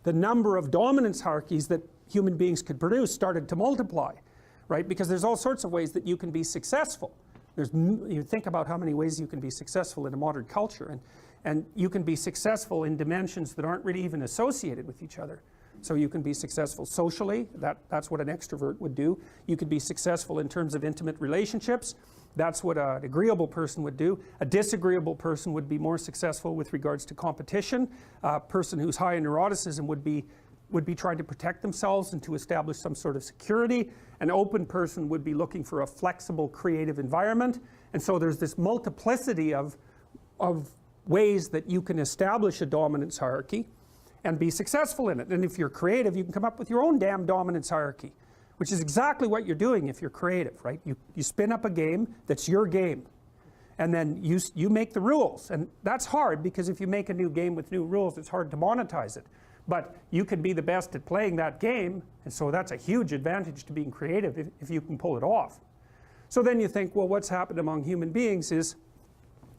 the number of dominance hierarchies that human beings could produce started to multiply, right? Because there's all sorts of ways that you can be successful. You think about how many ways you can be successful in a modern culture, and you can be successful in dimensions that aren't really even associated with each other. So you can be successful socially, that's what an extrovert would do. You could be successful in terms of intimate relationships, that's what an agreeable person would do. A disagreeable person would be more successful with regards to competition. A person who's high in neuroticism would be trying to protect themselves and to establish some sort of security. An open person would be looking for a flexible, creative environment. And so there's this multiplicity of ways that you can establish a dominance hierarchy and be successful in it. And if you're creative, you can come up with your own damn dominance hierarchy, which is exactly what you're doing if you're creative, right? You spin up a game that's your game, and then you make the rules. And that's hard, because if you make a new game with new rules, it's hard to monetize it. But you can be the best at playing that game, and so that's a huge advantage to being creative if you can pull it off. So then you think, well, what's happened among human beings is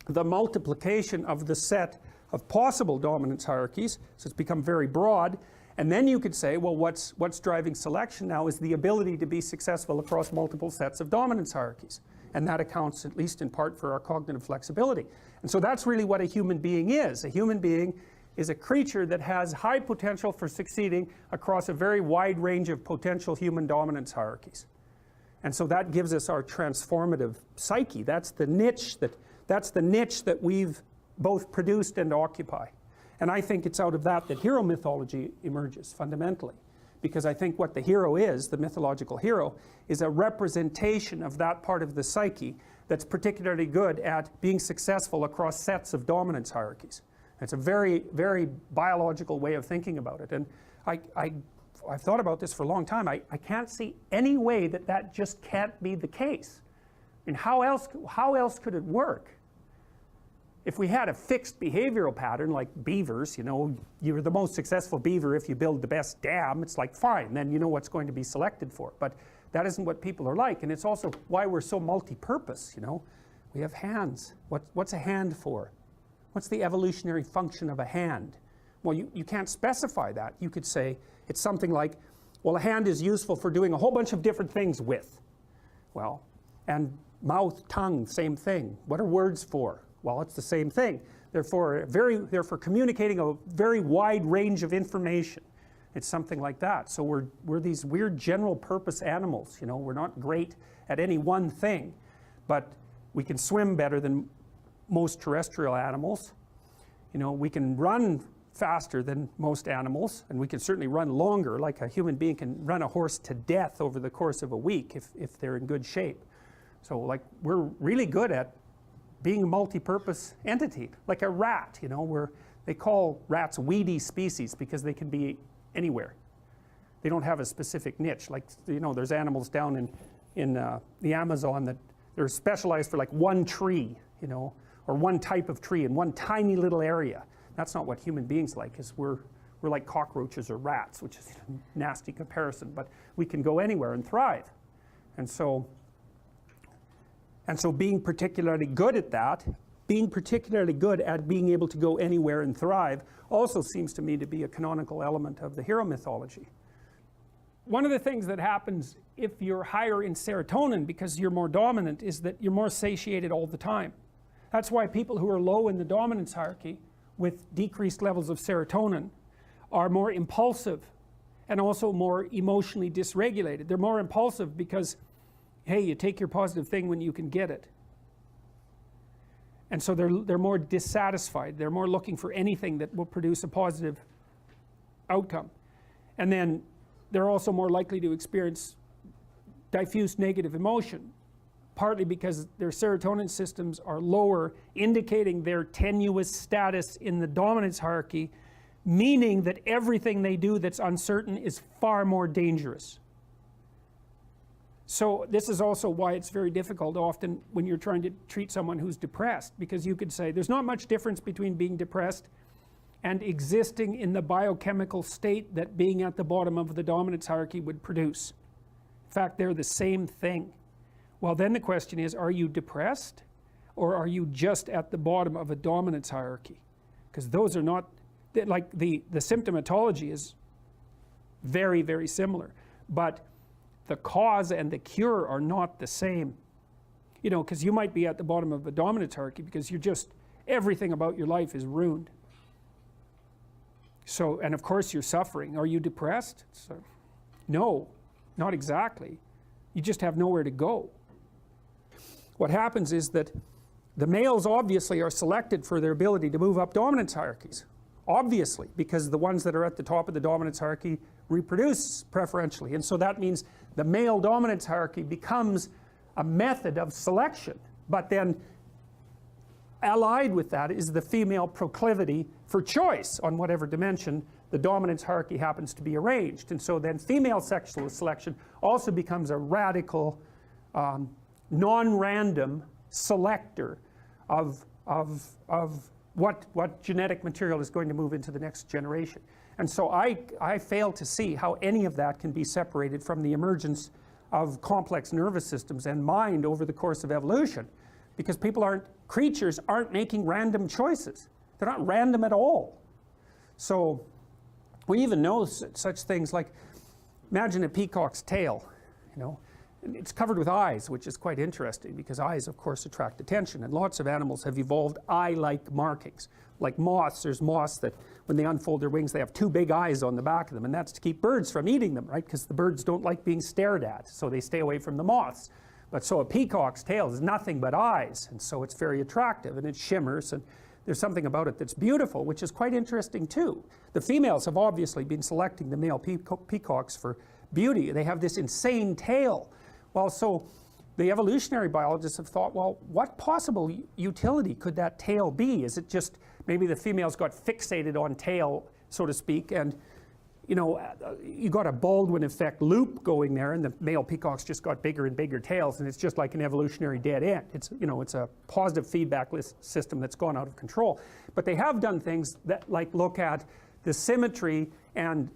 the multiplication of the set of possible dominance hierarchies, so it's become very broad. And then you could say, well, what's driving selection now is the ability to be successful across multiple sets of dominance hierarchies. And that accounts, at least in part, for our cognitive flexibility. And so that's really what a human being is. A human being is a creature that has high potential for succeeding across a very wide range of potential human dominance hierarchies. And so that gives us our transformative psyche. That's the niche that we've both produced and occupy. And I think it's out of that hero mythology emerges fundamentally. Because I think what the hero is, the mythological hero, is a representation of that part of the psyche that's particularly good at being successful across sets of dominance hierarchies. It's a very, very biological way of thinking about it. And I've thought about this for a long time. I can't see any way that just can't be the case. I mean, how else could it work? If we had a fixed behavioral pattern like beavers, you know, you're the most successful beaver if you build the best dam, it's like fine, then you know what's going to be selected for. But that isn't what people are like, and it's also why we're so multi-purpose, you know. We have hands. What's a hand for? What's the evolutionary function of a hand? Well, you can't specify that. You could say it's something like, well, a hand is useful for doing a whole bunch of different things with. Well, and mouth, tongue, same thing. What are words for? Well, it's the same thing. They're for communicating a very wide range of information. It's something like that. So we're these weird general purpose animals. You know, we're not great at any one thing, but we can swim better than most terrestrial animals. You know, we can run faster than most animals, and we can certainly run longer. Like a human being can run a horse to death over the course of a week if they're in good shape. So like we're really good at being a multi-purpose entity, like a rat, you know, they call rats weedy species because they can be anywhere. They don't have a specific niche. Like, you know, there's animals down in the Amazon that they're specialized for like one tree, you know, or one type of tree in one tiny little area. That's not what human beings like, because we're like cockroaches or rats, which is a nasty comparison, but we can go anywhere and thrive. And so being particularly good at that, being particularly good at being able to go anywhere and thrive, also seems to me to be a canonical element of the hero mythology. One of the things that happens if you're higher in serotonin, because you're more dominant, is that you're more satiated all the time. That's why people who are low in the dominance hierarchy with decreased levels of serotonin are more impulsive and also more emotionally dysregulated. They're more impulsive because, hey, you take your positive thing when you can get it. And so they're more dissatisfied. They're more looking for anything that will produce a positive outcome. And then they're also more likely to experience diffuse negative emotion, partly because their serotonin systems are lower, indicating their tenuous status in the dominance hierarchy, meaning that everything they do that's uncertain is far more dangerous. So this is also why it's very difficult often when you're trying to treat someone who's depressed, because you could say there's not much difference between being depressed and existing in the biochemical state that being at the bottom of the dominance hierarchy would produce. In fact, they're the same thing. Well, then the question is, are you depressed or are you just at the bottom of a dominance hierarchy? Because those are not like the symptomatology is very, very similar, but the cause and the cure are not the same. You know, because you might be at the bottom of a dominance hierarchy because you're just, everything about your life is ruined. So, and of course you're suffering. Are you depressed? So, no, not exactly. You just have nowhere to go. What happens is that the males obviously are selected for their ability to move up dominance hierarchies. Obviously, because the ones that are at the top of the dominance hierarchy reproduce preferentially. And so that means the male dominance hierarchy becomes a method of selection. But then allied with that is the female proclivity for choice on whatever dimension the dominance hierarchy happens to be arranged. And so then female sexual selection also becomes a radical, non-random selector of what genetic material is going to move into the next generation. And so I fail to see how any of that can be separated from the emergence of complex nervous systems and mind over the course of evolution, because creatures aren't making random choices. They're not random at all. So we even know such things like, imagine a peacock's tail, you know. It's covered with eyes, which is quite interesting because eyes, of course, attract attention. And lots of animals have evolved eye-like markings. Like moths, there's moths that when they unfold their wings, they have two big eyes on the back of them. And that's to keep birds from eating them, right? Because the birds don't like being stared at, so they stay away from the moths. But so a peacock's tail is nothing but eyes. And so it's very attractive and it shimmers. And there's something about it that's beautiful, which is quite interesting too. The females have obviously been selecting the male peacocks for beauty. They have this insane tail. Well, so the evolutionary biologists have thought, well, what possible utility could that tail be? Is it just maybe the females got fixated on tail, so to speak, and you know, you got a Baldwin effect loop going there, and the male peacocks just got bigger and bigger tails, and it's just like an evolutionary dead end. It's, you know, it's a positive feedback system that's gone out of control. But they have done things that like look at the symmetry and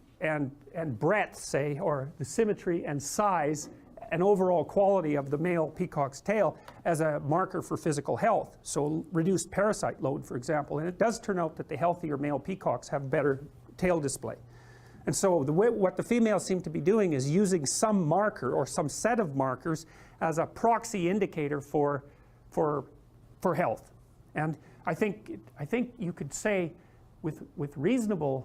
breadth, say, or the symmetry and size and overall quality of the male peacock's tail as a marker for physical health. So reduced parasite load, for example. And it does turn out that the healthier male peacocks have better tail display. And so what the females seem to be doing is using some marker or some set of markers as a proxy indicator for health. And I think you could say reasonably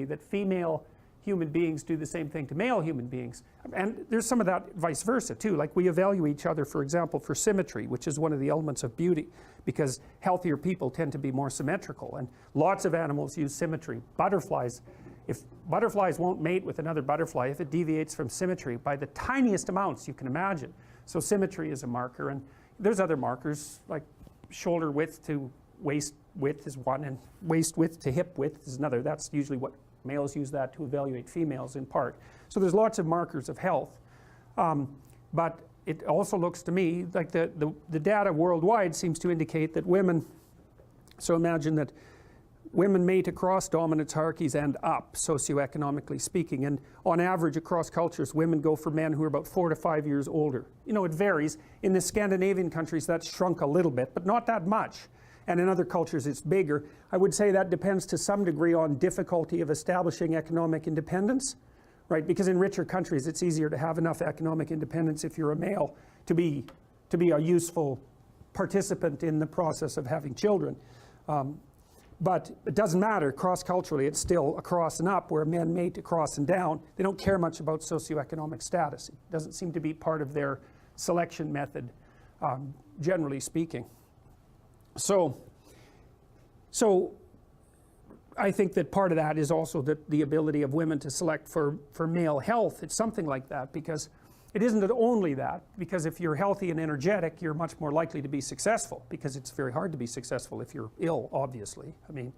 that female human beings do the same thing to male human beings. And there's some of that vice versa too. Like we evaluate each other, for example, for symmetry, which is one of the elements of beauty, because healthier people tend to be more symmetrical. And lots of animals use symmetry. Butterflies, if butterflies won't mate with another butterfly if it deviates from symmetry by the tiniest amounts you can imagine. So symmetry is a marker, and there's other markers like shoulder width to waist width is one, and waist width to hip width is another. That's usually what males use that to evaluate females in part. So there's lots of markers of health. But it also looks to me like the data worldwide seems to indicate that women, so imagine that women mate across dominance hierarchies and up, socioeconomically speaking. And on average across cultures, women go for men who are about 4 to 5 years older. You know, it varies. In the Scandinavian countries, that's shrunk a little bit, but not that much. And in other cultures it's bigger. I would say that depends to some degree on difficulty of establishing economic independence, right? Because in richer countries it's easier to have enough economic independence if you're a male to be a useful participant in the process of having children. But it doesn't matter, cross-culturally it's still across and up, where men mate across and down. They don't care much about socioeconomic status. It doesn't seem to be part of their selection method, generally speaking. So I think that part of that is also the ability of women to select for male health. It's something like that, because it isn't only that, because if you're healthy and energetic, you're much more likely to be successful, because it's very hard to be successful if you're ill, obviously. I mean,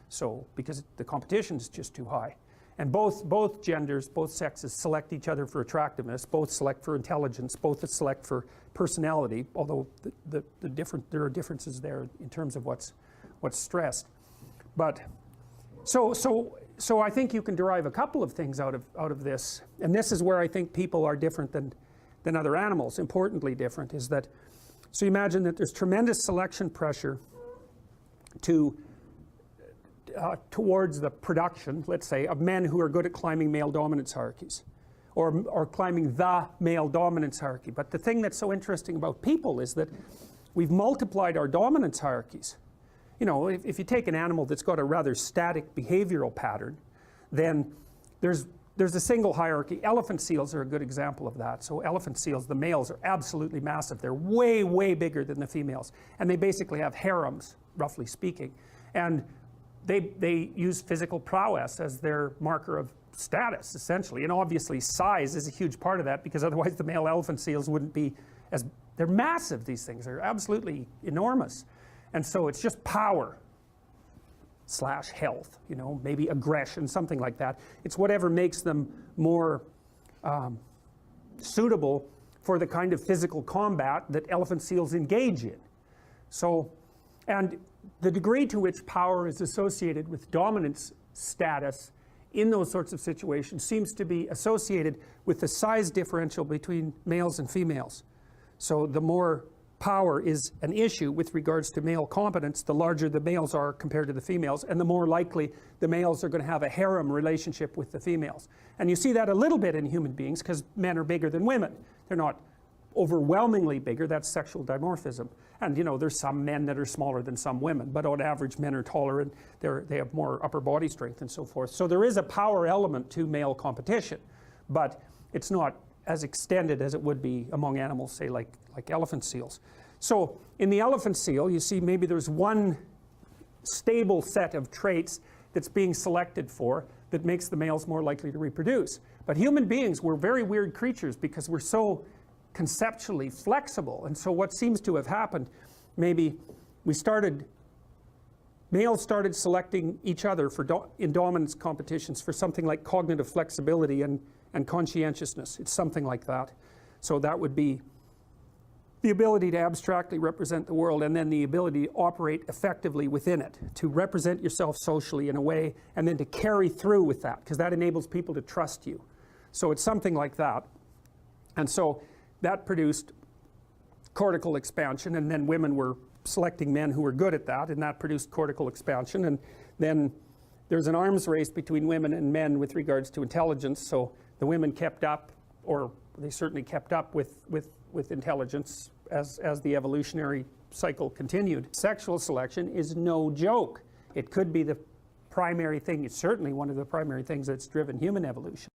so because the competition is just too high. And both genders, both sexes select each other for attractiveness, both select for intelligence, both select for personality, although there are differences there in terms of what's stressed. But so I think you can derive a couple of things out of this, and this is where I think people are different than other animals. Importantly different is that, so you imagine that there's tremendous selection pressure to towards the production, let's say, of men who are good at climbing male dominance hierarchies, or climbing the male dominance hierarchy. But the thing that's so interesting about people is that we've multiplied our dominance hierarchies. You know, if you take an animal that's got a rather static behavioral pattern, then there's a single hierarchy. Elephant seals are a good example of that. So elephant seals, the males are absolutely massive. They're way, way bigger than the females. And they basically have harems, roughly speaking. And they use physical prowess as their marker of status, essentially. And obviously size is a huge part of that, because otherwise the male elephant seals wouldn't be as, they're massive, these things. They're absolutely enormous. And so it's just power / health, you know, maybe aggression, something like that. It's whatever makes them more suitable for the kind of physical combat that elephant seals engage in. So, and the degree to which power is associated with dominance status in those sorts of situations seems to be associated with the size differential between males and females. So the more power is an issue with regards to male competence, the larger the males are compared to the females, and the more likely the males are going to have a harem relationship with the females. And you see that a little bit in human beings, because men are bigger than women. They're not overwhelmingly bigger. That's sexual dimorphism. And you know, there's some men that are smaller than some women, but on average men are taller and they have more upper body strength and so forth. So there is a power element to male competition, but it's not as extended as it would be among animals, say like elephant seals. So in the elephant seal, you see maybe there's one stable set of traits that's being selected for that makes the males more likely to reproduce. But human beings, we're very weird creatures because we're so conceptually flexible. And so what seems to have happened, maybe males started selecting each other for in dominance competitions for something like cognitive flexibility and conscientiousness. It's something like that. So that would be the ability to abstractly represent the world, and then the ability to operate effectively within it, to represent yourself socially in a way, and then to carry through with that, because that enables people to trust you. So it's something like that. And so that produced cortical expansion, and then women were selecting men who were good at that, and that produced cortical expansion. And then there's an arms race between women and men with regards to intelligence. So the women kept up, or they certainly kept up with intelligence as the evolutionary cycle continued. Sexual selection is no joke. It could be the primary thing. It's certainly one of the primary things that's driven human evolution.